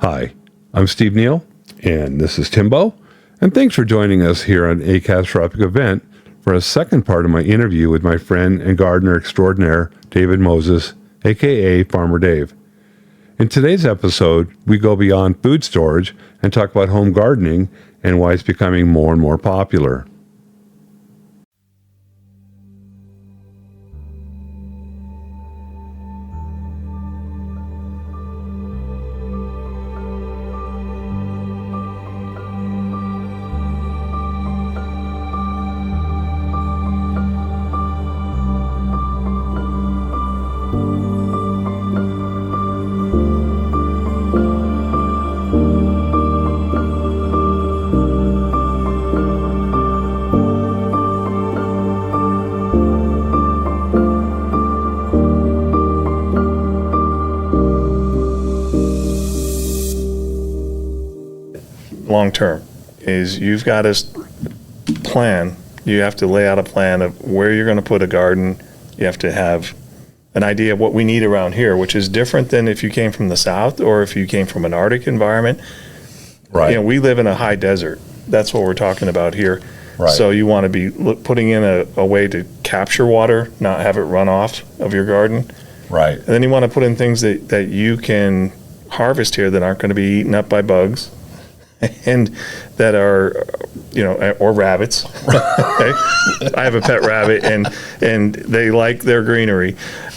Hi, I'm Steve Neal, and this is Timbo, and thanks for joining us here on A Catastrophic Event for a second part of my interview with my friend and gardener extraordinaire, David Moses, aka Farmer Dave. In today's episode, we go beyond food storage and talk about home gardening and why it's becoming more and more popular. Long term is you've got to plan. You have to lay out a plan of where you're going to put a garden. You have to have an idea of what we need around here, which is different than if you came from the south or if you came from an Arctic environment. Right. You know, we live in a high desert. That's what we're talking about here. Right. So you want to be putting in a way to capture water, not have it run off of your garden. Right. And then you want to put in things that you can harvest here that aren't going to be eaten up by bugs. And that are, or rabbits. I have a pet rabbit, and they like their greenery.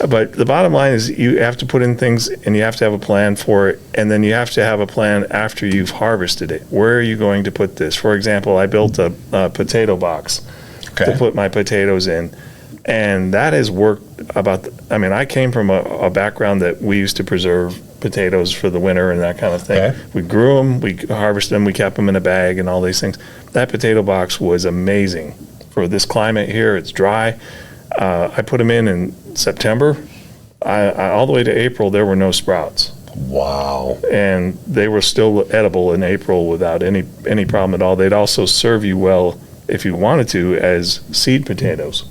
But the bottom line is you have to put in things, and you have to have a plan for it, and then you have to have a plan after you've harvested it. Where are you going to put this? For example, I built a potato box to put my potatoes in, and that has worked I came from a background that we used to preserve potatoes for the winter and that kind of thing. Okay. We grew them, we harvested them, we kept them in a bag and all these things. That potato box was amazing for this climate here. It's dry. I put them in September. All the way to April, there were no sprouts. Wow. And they were still edible in April without any problem at all. They'd also serve you well, if you wanted to, as seed potatoes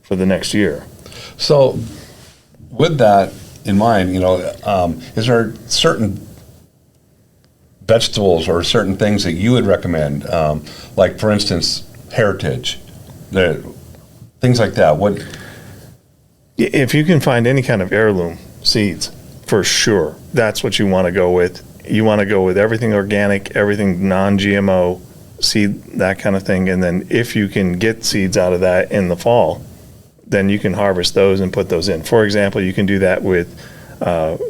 for the next year. So, with that in mind, is there certain vegetables or certain things that you would recommend, like for instance, heritage, things like that? What? If you can find any kind of heirloom seeds, for sure, that's what you want to go with. You want to go with everything organic, everything non-GMO, seed, that kind of thing. And then if you can get seeds out of that in the fall, then you can harvest those and put those in. For example, you can do that with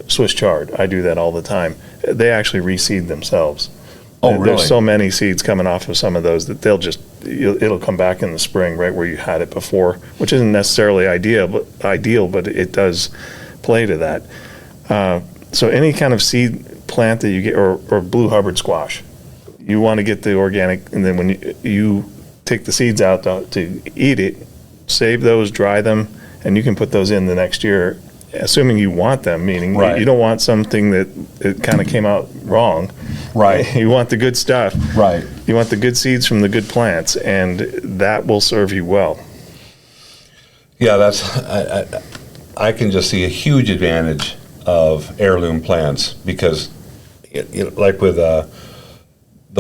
Swiss chard. I do that all the time. They actually reseed themselves. Oh, really? There's so many seeds coming off of some of those that it'll come back in the spring right where you had it before, which isn't necessarily ideal, but it does play to that. So any kind of seed plant that you get, or blue Hubbard squash, you want to get the organic, and then when you take the seeds out to eat it, save those, dry them, and you can put those in the next year, assuming you want them, meaning right. You don't want something that it kind of came out wrong. Right. You want the good stuff. Right. You want the good seeds from the good plants, and that will serve you well. Yeah, I can just see a huge advantage of heirloom plants because, like with the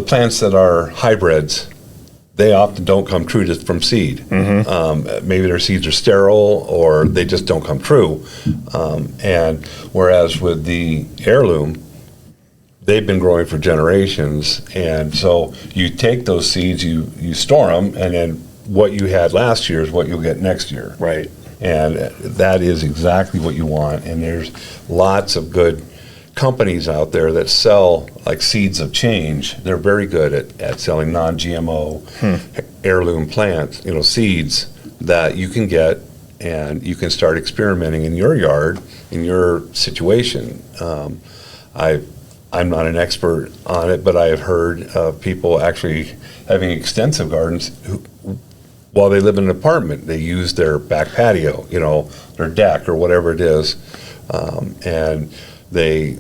plants that are hybrids, they often don't come true just from seed. Mm-hmm. Maybe their seeds are sterile or they just don't come true. And whereas with the heirloom, they've been growing for generations. And so you take those seeds, you store them, and then what you had last year is what you'll get next year. Right. And that is exactly what you want. And there's lots of good companies out there that sell like Seeds of Change. They're very good at selling non-GMO heirloom plants, seeds that you can get and you can start experimenting in your yard, in your situation. I'm not an expert on it, but I have heard of people actually having extensive gardens who, while they live in an apartment, they use their back patio, their deck or whatever it is, and they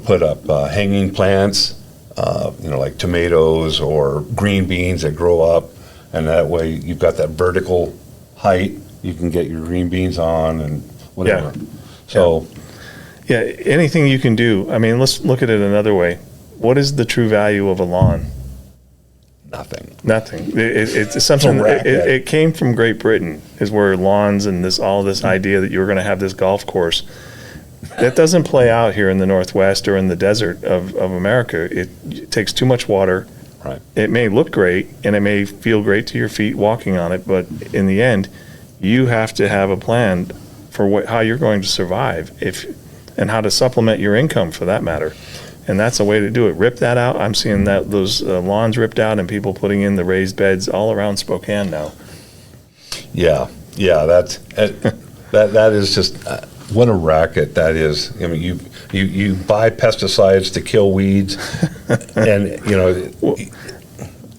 put up hanging plants, like tomatoes or green beans that grow up, and that way you've got that vertical height. You can get your green beans on and whatever. Yeah. So, Yeah, anything you can do. I mean, let's look at it another way. What is the true value of a lawn? Nothing. Nothing. It's something. It came from Great Britain, is where lawns and all this idea that you were going to have this golf course. That doesn't play out here in the Northwest or in the desert of America. It takes too much water. Right. It may look great and it may feel great to your feet walking on it, but in the end, you have to have a plan for how you're going to survive and how to supplement your income for that matter. And that's a way to do it. Rip that out. I'm seeing that those lawns ripped out and people putting in the raised beds all around Spokane now. Yeah, that is just what a racket that is. I mean, you buy pesticides to kill weeds, and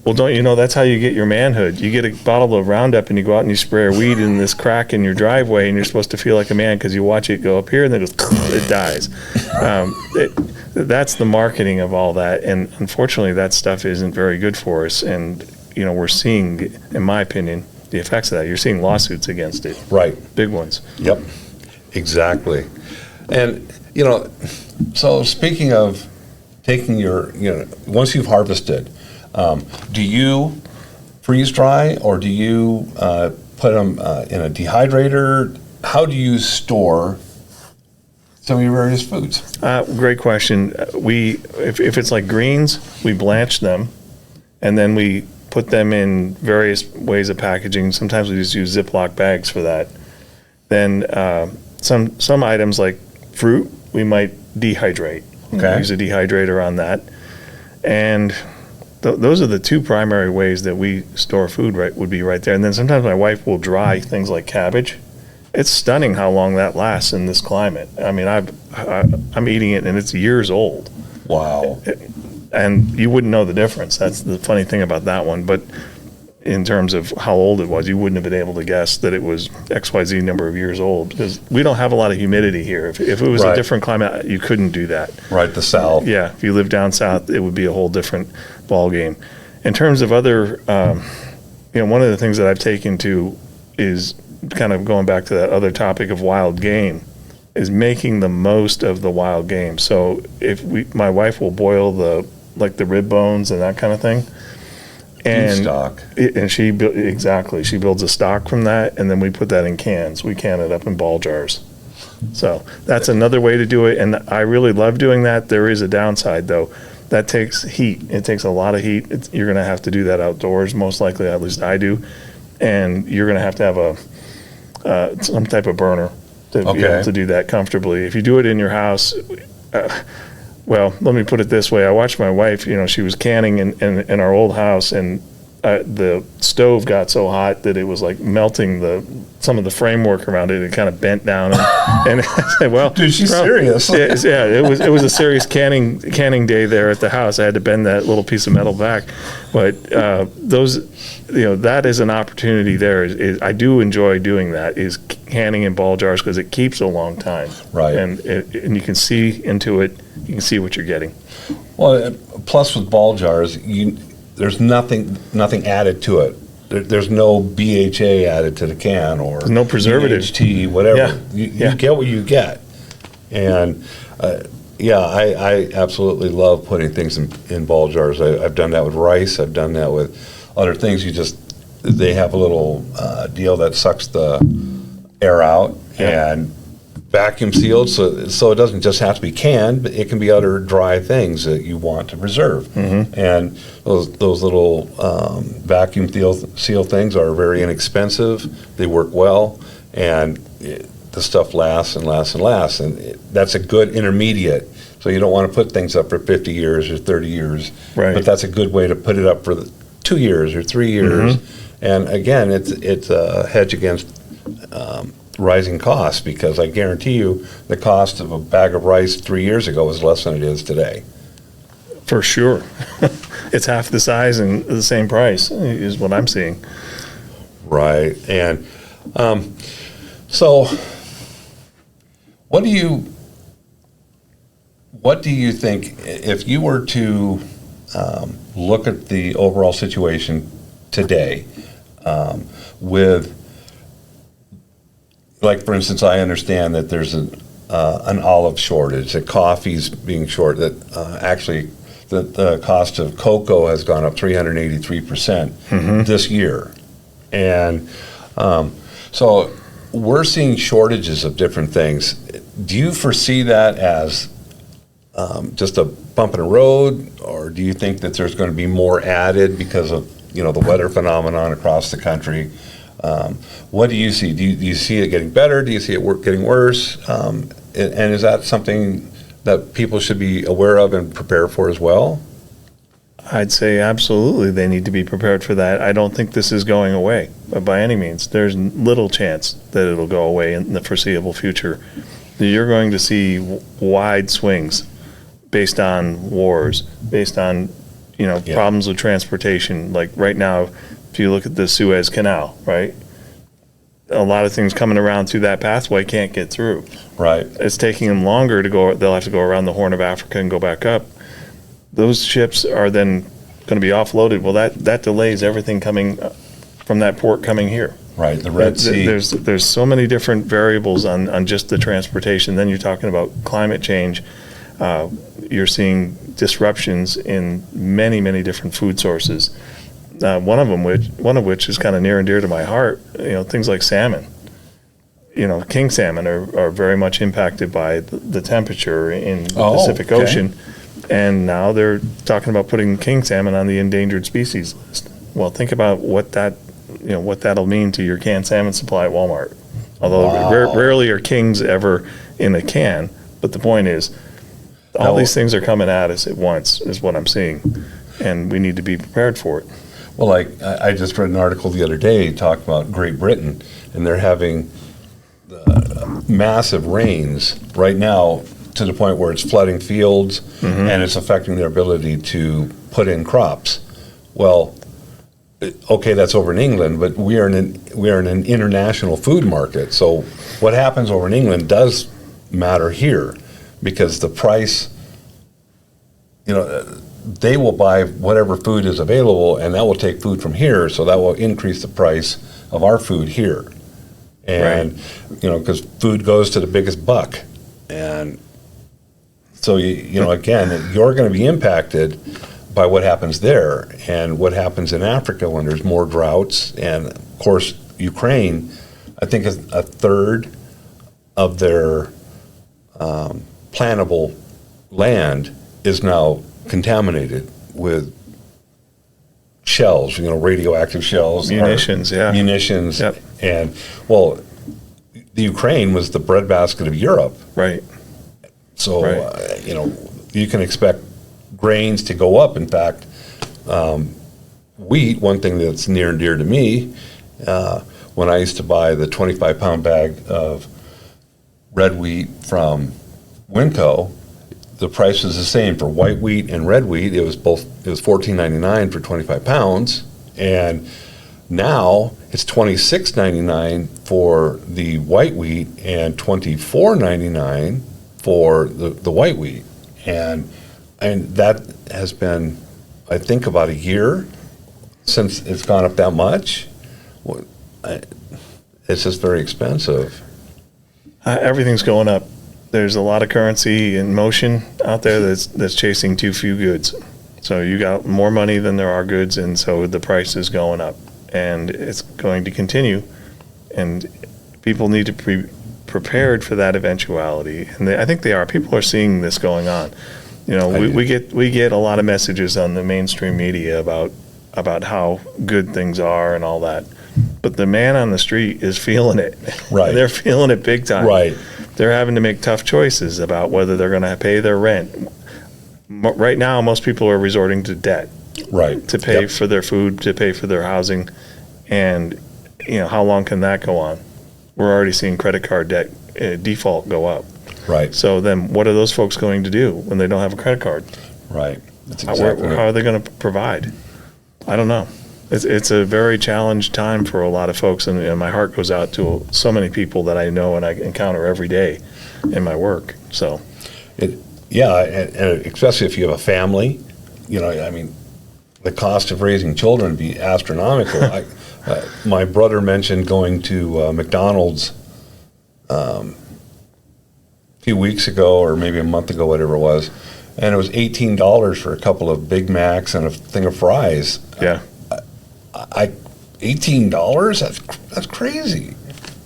Well, don't you know that's how you get your manhood? You get a bottle of Roundup and you go out and you spray a weed in this crack in your driveway, and you're supposed to feel like a man because you watch it go up here and then it dies. That's the marketing of all that, and unfortunately, that stuff isn't very good for us. And we're seeing, in my opinion, the effects of that. You're seeing lawsuits against it. Right. Big ones. Yep. Exactly. And so speaking of taking your once you've harvested. Do you freeze dry or do you put them in a dehydrator? How do you store some of your various foods? Great question. If it's like greens, we blanch them, and then we put them in various ways of packaging. Sometimes we just use Ziploc bags for that. Then some items like fruit, we might dehydrate. Okay. Use a dehydrator on that, and those are the two primary ways that we store food. Would be right there. And then sometimes my wife will dry things like cabbage. It's stunning how long that lasts in this climate. I mean, I'm eating it and it's years old. Wow. And you wouldn't know the difference. That's the funny thing about that one. But in terms of how old it was, you wouldn't have been able to guess that it was XYZ number of years old, because we don't have a lot of humidity here. If it was a different climate, you couldn't do that. Right, the South. Yeah, if you live down south, it would be a whole different ball game. In terms of other, one of the things that I've taken to is kind of going back to that other topic of wild game, is making the most of the wild game. So my wife will boil the rib bones and that kind of thing. And stock. She builds a stock from that, and then we put that in cans. We can it up in ball jars. So that's another way to do it, and I really love doing that. There is a downside though. That takes heat. It takes a lot of heat. You're going to have to do that outdoors, most likely. At least I do, and you're going to have some type of burner to be able to do that comfortably. If you do it in your house. Well, let me put it this way. I watched my wife, she was canning in our old house, and the stove got so hot that it was like melting some of the framework around it. It kind of bent down. And I said, well. Dude, she's serious. Yeah, it was a serious canning day there at the house. I had to bend that little piece of metal back. But that is an opportunity there. I do enjoy doing that, is canning in ball jars, because it keeps a long time. Right. And you can see into it. You can see what you're getting. Well, plus with ball jars, there's nothing added to it. There's no BHA added to the can, or there's no preservative, BHT, whatever. Yeah. You get what you get. And I absolutely love putting things in ball jars. I've done that with rice. I've done that with other things. They have a little deal that sucks the air out and vacuum sealed, so it doesn't just have to be canned, but it can be other dry things that you want to preserve. Mm-hmm. And those little vacuum seal things are very inexpensive. They work well, and the stuff lasts and lasts and lasts. And that's a good intermediate. So you don't want to put things up for 50 years or 30 years, right. But that's a good way to put it up for 2 years or 3 years. Mm-hmm. And again, it's a hedge against rising costs, because I guarantee you the cost of a bag of rice 3 years ago was less than it is today. For sure. It's half the size and the same price is what I'm seeing. Right. And so what do you think, if you were to look at the overall situation today, with, like, for instance, I understand that there's an olive shortage, that coffee's being short, that actually the cost of cocoa has gone up 383% this year. And so we're seeing shortages of different things. Do you foresee that as just a bump in the road, or do you think that there's going to be more added because of the weather phenomenon across the country? What do you see? Do you see it getting better? Do you see it getting worse? And is that something that people should be aware of and prepare for as well? I'd say absolutely they need to be prepared for that. I don't think this is going away by any means. There's little chance that it'll go away in the foreseeable future. You're going to see wide swings based on wars, based on problems with transportation. Like right now, if you look at the Suez Canal, right? A lot of things coming around through that pathway can't get through. Right. It's taking them longer to go. They'll have to go around the Horn of Africa and go back up. Those ships are then going to be offloaded. Well, that delays everything coming from that port coming here. Right, the Red Sea. There's so many different variables on just the transportation. Then you're talking about climate change. You're seeing disruptions in many, many different food sources. One of which is kind of near and dear to my heart. Things like salmon. King salmon are very much impacted by the temperature in the Pacific Ocean. And now they're talking about putting king salmon on the endangered species list. Well, think about what that'll mean to your canned salmon supply at Walmart. Although rarely are kings ever in a can, but the point is, all these things are coming at us at once, is what I'm seeing, and we need to be prepared for it. Well, I just read an article the other day talking about Great Britain, and they're having massive rains right now, to the point where it's flooding fields and it's affecting their ability to put in crops. Well, okay, that's over in England, but we are in an international food market. So what happens over in England does matter here, because the price, they will buy whatever food is available, and that will take food from here, so that will increase the price of our food here. And, because food goes to the biggest buck. And so, again, you're going to be impacted by what happens there and what happens in Africa when there's more droughts. And, of course, Ukraine, I think, is a third of their plantable land is now contaminated with shells, radioactive shells. Munitions. Yep. And, the Ukraine was the breadbasket of Europe. Right. So, you can expect grains to go up. In fact, wheat, one thing that's near and dear to me, when I used to buy the 25-pound bag of red wheat from Winco, the price was the same for white wheat and red wheat. It was $14.99 for 25 pounds, and now it's $26.99 for the white wheat and $24.99 for the white wheat, and that has been, I think, about a year since it's gone up that much. It's just very expensive. Everything's going up. There's a lot of currency in motion out there that's chasing too few goods. So you got more money than there are goods, and so the price is going up, and it's going to continue. And people need to be prepared for that eventuality, and I think they are. People are seeing this going on. We get a lot of messages on the mainstream media about how good things are and all that, but the man on the street is feeling it. Right. They're feeling it big time. Right. They're having to make tough choices about whether they're going to pay their rent. Right now, most people are resorting to debt. Right. To pay for their food, to pay for their housing, and how long can that go on? We're already seeing credit card debt default go up. Right. So then what are those folks going to do when they don't have a credit card? Right. That's exactly how are they going to provide? I don't know. It's a very challenged time for a lot of folks, and my heart goes out to so many people that I know and I encounter every day in my work. So, and especially if you have a family, the cost of raising children would be astronomical. My brother mentioned going to McDonald's few weeks ago, or maybe a month ago, whatever it was, and it was $18 for a couple of Big Macs and a thing of fries. Yeah. $18? That's crazy.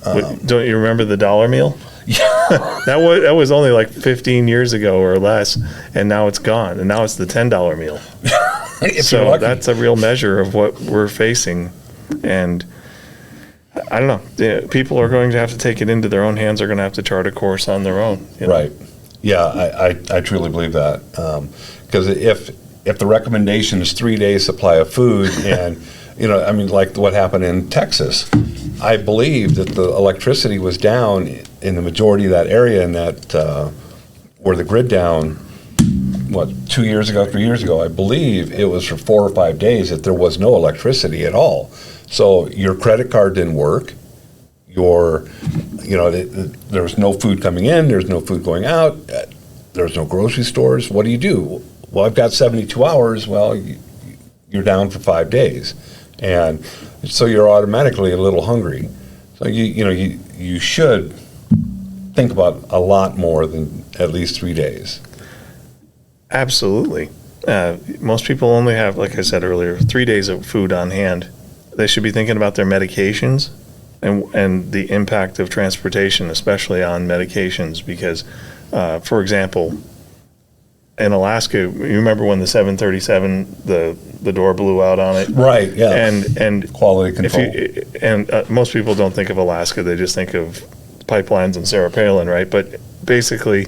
Don't you remember the dollar meal? Yeah. That was only like 15 years ago or less, and now it's gone. And now it's the $10 meal. So that's a real measure of what we're facing. And I don't know. People are going to have to take it into their own hands. They're going to have to chart a course on their own. You know? Right. Yeah, I truly believe that. Because if the recommendation is 3 days supply of food, and I mean, like what happened in Texas, I believe that the electricity was down in the majority of that area, and that where the grid down, 2 years ago, 3 years ago, I believe it was for 4 or 5 days that there was no electricity at all. So your credit card didn't work. There was no food coming in. There's no food going out. There's no grocery stores. What do you do? Well, I've got 72 hours. Well, you're down for 5 days. And so you're automatically a little hungry. So you should think about a lot more than at least 3 days. Absolutely. Most people only have, like I said earlier, 3 days of food on hand. They should be thinking about their medications and the impact of transportation, especially on medications, because, for example, in Alaska, you remember when the 737, the door blew out on it? Right, yeah. And quality control. Most people don't think of Alaska, they just think of pipelines and Sarah Palin, right? But basically,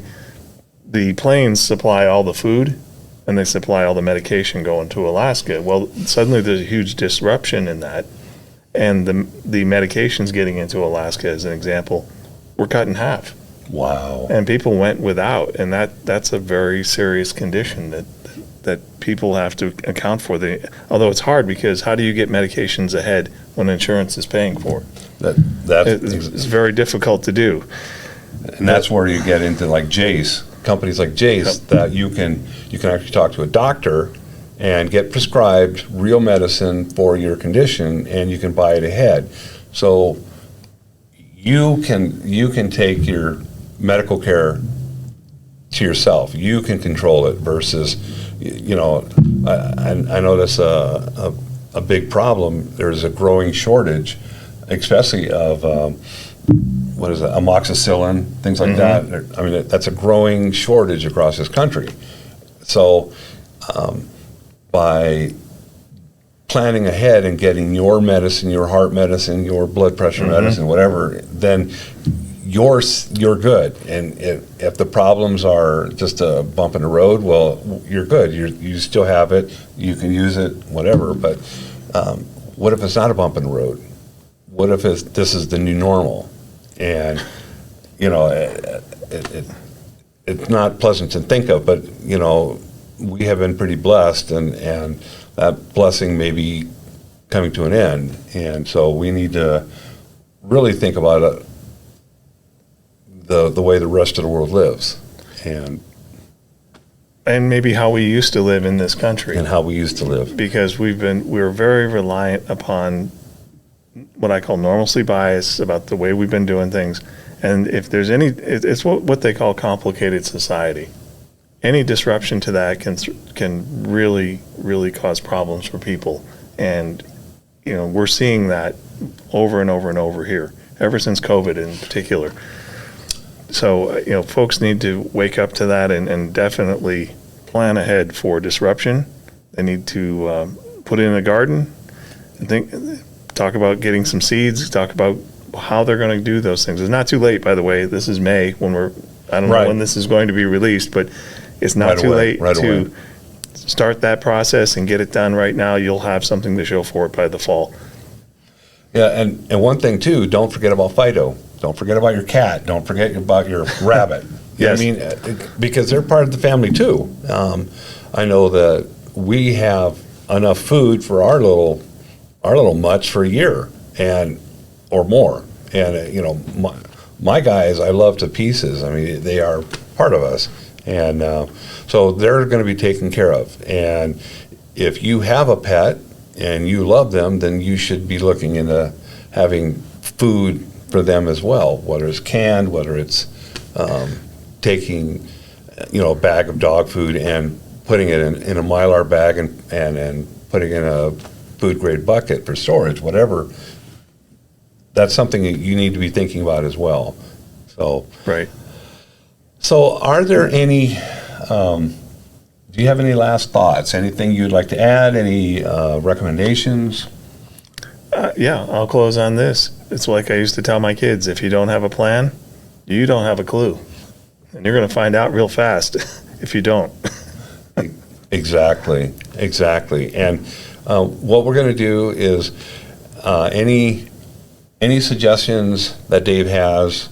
the planes supply all the food and they supply all the medication going to Alaska. Well, suddenly there's a huge disruption in that, and the medications getting into Alaska, as an example, were cut in half. Wow. And people went without, and that's a very serious condition that people have to account for. Although it's hard, because how do you get medications ahead when insurance is paying for it? It's very difficult to do. And that's where you get into like Jace, companies like Jace, that you can actually talk to a doctor and get prescribed real medicine for your condition, and you can buy it ahead. So you can take your medical care to yourself. You can control it versus, I notice a big problem. There's a growing shortage, especially of amoxicillin, things like that. I mean, that's a growing shortage across this country. So by planning ahead and getting your medicine, your heart medicine, your blood pressure medicine, whatever, then you're good. And if the problems are just a bump in the road, well, you're good. You still have it. You can use it, whatever. But what if it's not a bump in the road? What if this is the new normal? And, it's not pleasant to think of, but, we have been pretty blessed, and that blessing may be coming to an end. And so we need to really think about it, the way the rest of the world lives, and maybe how we used to live in this country, and how we used to live, because we're very reliant upon what I call normalcy bias about the way we've been doing things. And if there's it's what they call complicated society. Any disruption to that can really, really cause problems for people. And, we're seeing that over and over and over here, ever since COVID in particular. So, folks need to wake up to that and definitely plan ahead for disruption. They need to put in a garden and talk about getting some seeds, talk about how they're going to do those things. It's not too late, by the way. This is May I don't know when this is going to be released, but it's not too late to start that process and get it done right now. You'll have something to show for it by the fall. Yeah, and one thing too, don't forget about Fido. Don't forget about your cat. Don't forget about your rabbit. Yes. I mean, because they're part of the family too. I know that we have enough food for our little mutts for a year or more. And my guys, I love to pieces. I mean, they are part of us. And so they're going to be taken care of. And if you have a pet and you love them, then you should be looking into having food for them as well, whether it's canned, whether it's taking, a bag of dog food and putting it in a Mylar bag and putting it in a food grade bucket for storage, whatever. That's something that you need to be thinking about as well. So, Right. so are there any, do you have any last thoughts? Anything you'd like to add? Any recommendations? Yeah, I'll close on this. It's like I used to tell my kids, if you don't have a plan, you don't have a clue. And you're going to find out real fast if you don't. Exactly. And what we're going to do is any suggestions that Dave has,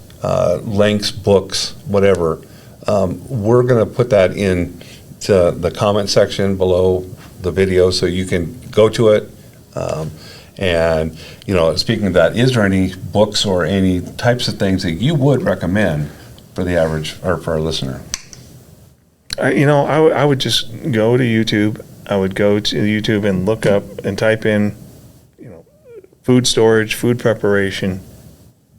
links, books, whatever, we're going to put that in to the comment section below the video so you can go to it. And, speaking of that, is there any books or any types of things that you would recommend for the average or for our listener? I would just go to YouTube. I would go to YouTube and look up and type in, food storage, food preparation.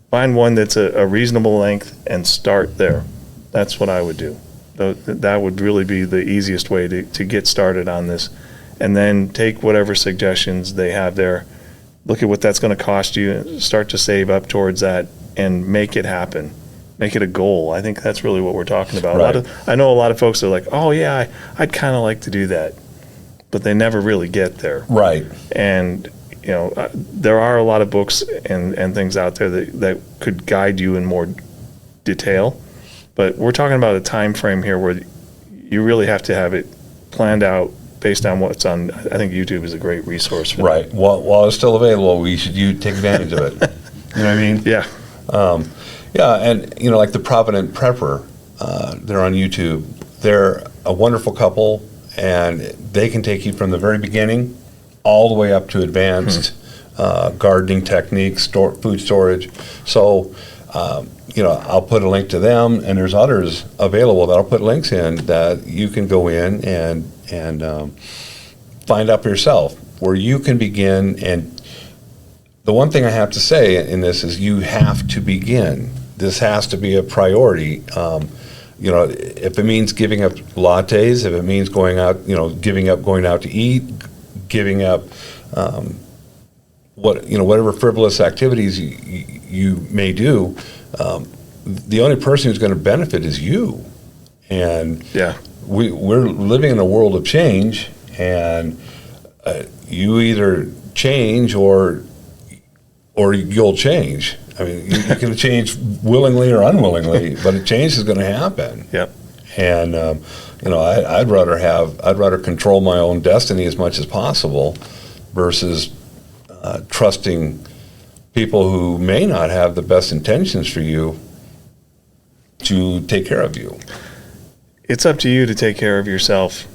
Find one that's a reasonable length and start there. That's what I would do. That would really be the easiest way to get started on this. And then take whatever suggestions they have there. Look at what that's going to cost you. Start to save up towards that and make it happen. Make it a goal. I think that's really what we're talking about. Right. I know a lot of folks are like, oh yeah, I'd kind of like to do that, but they never really get there. Right. And there are a lot of books and things out there that could guide you in more detail, but we're talking about a time frame here where you really have to have it planned out based on what's on. I think YouTube is a great resource for Right. While it's still available, you take advantage of it. You know what I mean? Yeah. Yeah, and like the Provident Prepper, they're on YouTube. They're a wonderful couple, and they can take you from the very beginning all the way up to advanced gardening techniques, food storage. So, I'll put a link to them, and there's others available that I'll put links in that you can go in and find out for yourself where you can begin. And the one thing I have to say in this is you have to begin. This has to be a priority. If it means giving up lattes, if it means going out, giving up going out to eat, giving up whatever frivolous activities you may do, the only person who's going to benefit is you. And Yeah. we're living in a world of change, and you either change or you'll change. I mean, you can change willingly or unwillingly, but a change is going to happen. Yep. And I'd rather control my own destiny as much as possible versus trusting people who may not have the best intentions for you to take care of you. It's up to you to take care of yourself.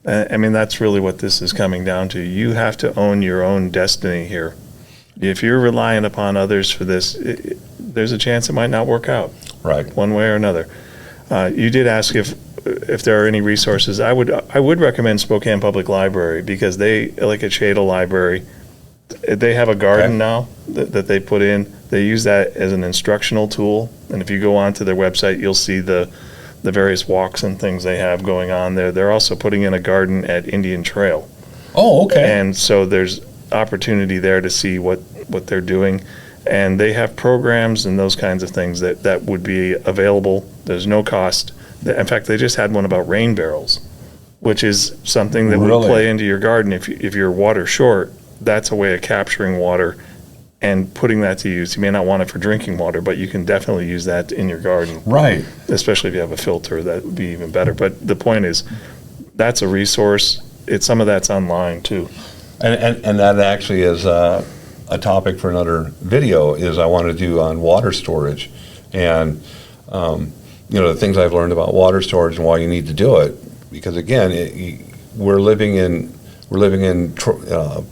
I mean, that's really what this is coming down to. You have to own your own destiny here. If you're relying upon others for this, there's a chance it might not work out. Right. One way or another. You did ask if there are any resources. I would recommend Spokane Public Library because they, like at Shadle Library, they have a garden now that they put in. They use that as an instructional tool. And if you go onto their website, you'll see the various walks and things they have going on there. They're also putting in a garden at Indian Trail. Oh, okay. And so there's opportunity there to see what they're doing. And they have programs and those kinds of things that would be available. There's no cost. In fact, they just had one about rain barrels, which is something that would play into your garden. If you're water short, that's a way of capturing water and putting that to use. You may not want it for drinking water, but you can definitely use that in your garden. Right. Especially if you have a filter, that would be even better. But the point is, that's a resource. Some of that's online too. And that actually is a topic for another video is I want to do on water storage and the things I've learned about water storage and why you need to do it, because again we're living in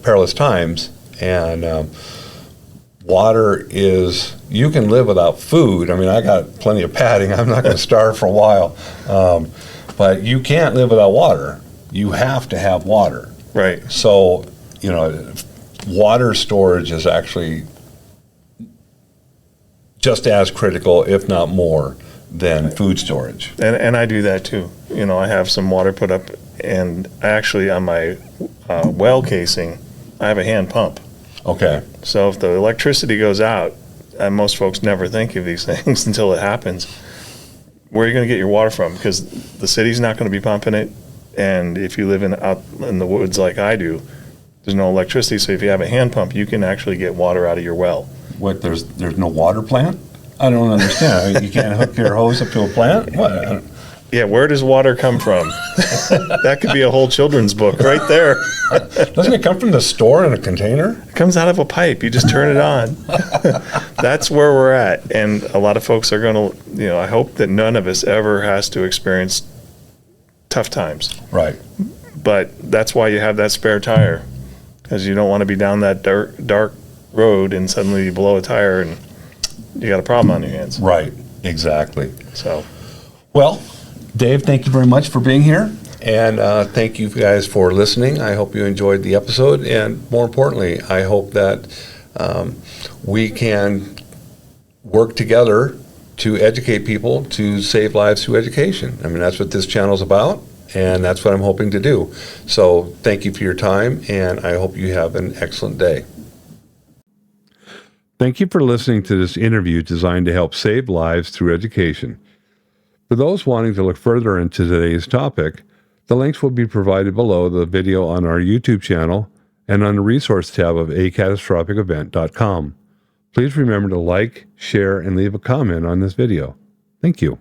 perilous times, and water is, you can live without food. I mean, I got plenty of padding. I'm not going to starve for a while, but you can't live without water. You have to have water. Right. So water storage is actually just as critical, if not more, than food storage. And I do that too. You know, I have some water put up, and actually on my well casing, I have a hand pump. Okay. So if the electricity goes out, and most folks never think of these things until it happens, where are you going to get your water from? Because the city's not going to be pumping it, and if you live out in the woods like I do, there's no electricity. So if you have a hand pump, you can actually get water out of your well. What, there's no water plant? I don't understand. You can't hook your hose up to a plant? What? Yeah, where does water come from? That could be a whole children's book right there. Doesn't it come from the store in a container? It comes out of a pipe. You just turn it on. That's where we're at. And a lot of folks are going to, I hope that none of us ever has to experience tough times. Right. But that's why you have that spare tire, because you don't want to be down that dark road and suddenly you blow a tire and you got a problem on your hands. Right. Exactly. So, well, Dave, thank you very much for being here. And thank you guys for listening. I hope you enjoyed the episode. And more importantly, I hope that we can work together to educate people to save lives through education. I mean, that's what this channel is about, and that's what I'm hoping to do. So thank you for your time, and I hope you have an excellent day. Thank you for listening to this interview designed to help save lives through education. For those wanting to look further into today's topic, the links will be provided below the video on our YouTube channel and on the resource tab of acatastrophicevent.com. Please remember to like, share, and leave a comment on this video. Thank you.